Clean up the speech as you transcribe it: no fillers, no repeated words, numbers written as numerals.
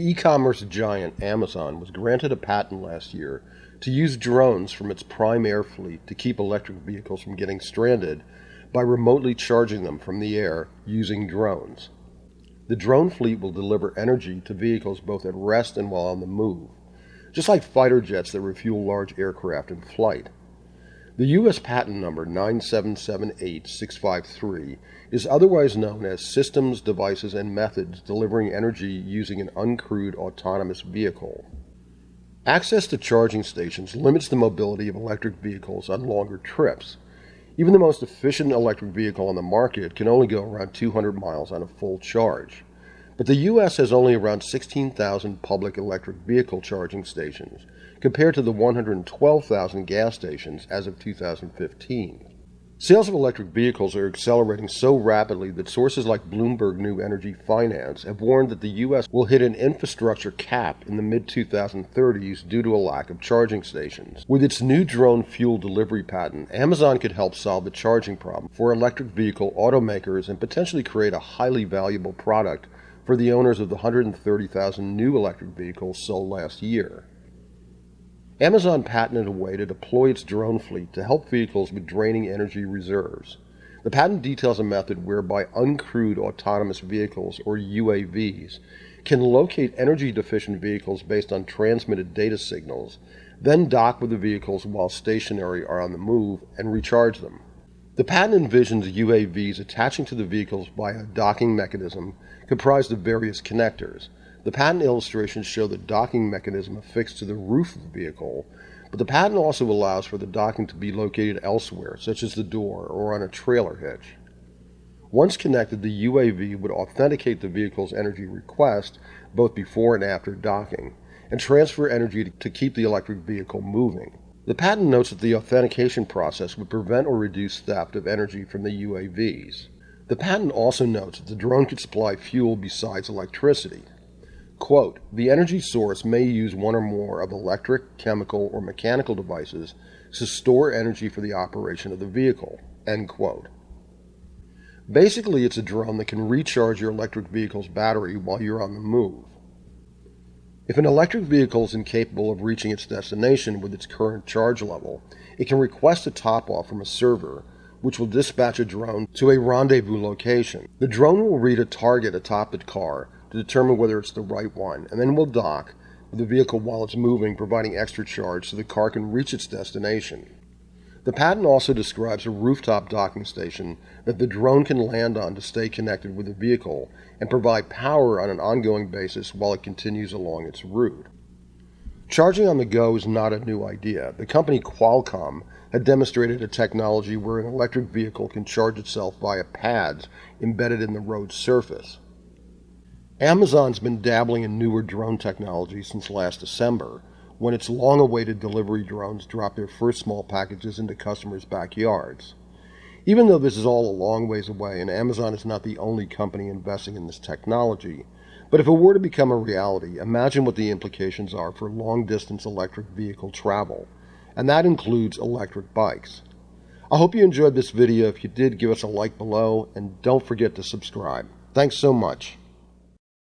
E-commerce giant Amazon was granted a patent last year to use drones from its prime air fleet to keep electric vehicles from getting stranded by remotely charging them from the air using drones. The drone fleet will deliver energy to vehicles both at rest and while on the move, just like fighter jets that refuel large aircraft in flight. The U.S. patent number 9778653 is otherwise known as Systems, Devices, and Methods Delivering Energy Using an Uncrewed Autonomous Vehicle. Access to charging stations limits the mobility of electric vehicles on longer trips. Even the most efficient electric vehicle on the market can only go around 200 miles on a full charge. But the U.S. has only around 16,000 public electric vehicle charging stations, compared to the 112,000 gas stations as of 2015. Sales of electric vehicles are accelerating so rapidly that sources like Bloomberg New Energy Finance have warned that the U.S. will hit an infrastructure cap in the mid-2030s due to a lack of charging stations. With its new drone fuel delivery patent, Amazon could help solve the charging problem for electric vehicle automakers and potentially create a highly valuable product for the owners of the 130,000 new electric vehicles sold last year. Amazon patented a way to deploy its drone fleet to help vehicles with draining energy reserves. The patent details a method whereby uncrewed autonomous vehicles, or UAVs, can locate energy-deficient vehicles based on transmitted data signals, then dock with the vehicles while stationary or on the move, and recharge them. The patent envisions UAVs attaching to the vehicles by a docking mechanism comprised of various connectors. The patent illustrations show the docking mechanism affixed to the roof of the vehicle, but the patent also allows for the docking to be located elsewhere, such as the door or on a trailer hitch. Once connected, the UAV would authenticate the vehicle's energy request both before and after docking, and transfer energy to keep the electric vehicle moving. The patent notes that the authentication process would prevent or reduce theft of energy from the UAVs. The patent also notes that the drone could supply fuel besides electricity. Quote, the energy source may use one or more of electric, chemical, or mechanical devices to store energy for the operation of the vehicle, end quote. Basically, it's a drone that can recharge your electric vehicle's battery while you're on the move. If an electric vehicle is incapable of reaching its destination with its current charge level, it can request a top-off from a server, which will dispatch a drone to a rendezvous location. The drone will read a target atop the car to determine whether it's the right one, and then will dock with the vehicle while it's moving, providing extra charge so the car can reach its destination. The patent also describes a rooftop docking station that the drone can land on to stay connected with the vehicle and provide power on an ongoing basis while it continues along its route. Charging on the go is not a new idea. The company Qualcomm had demonstrated a technology where an electric vehicle can charge itself via pads embedded in the road's surface. Amazon's been dabbling in newer drone technology since last December, when its long-awaited delivery drones dropped their first small packages into customers' backyards. Even though this is all a long ways away, and Amazon is not the only company investing in this technology, but if it were to become a reality, imagine what the implications are for long-distance electric vehicle travel, and that includes electric bikes. I hope you enjoyed this video. If you did, give us a like below, and don't forget to subscribe. Thanks so much.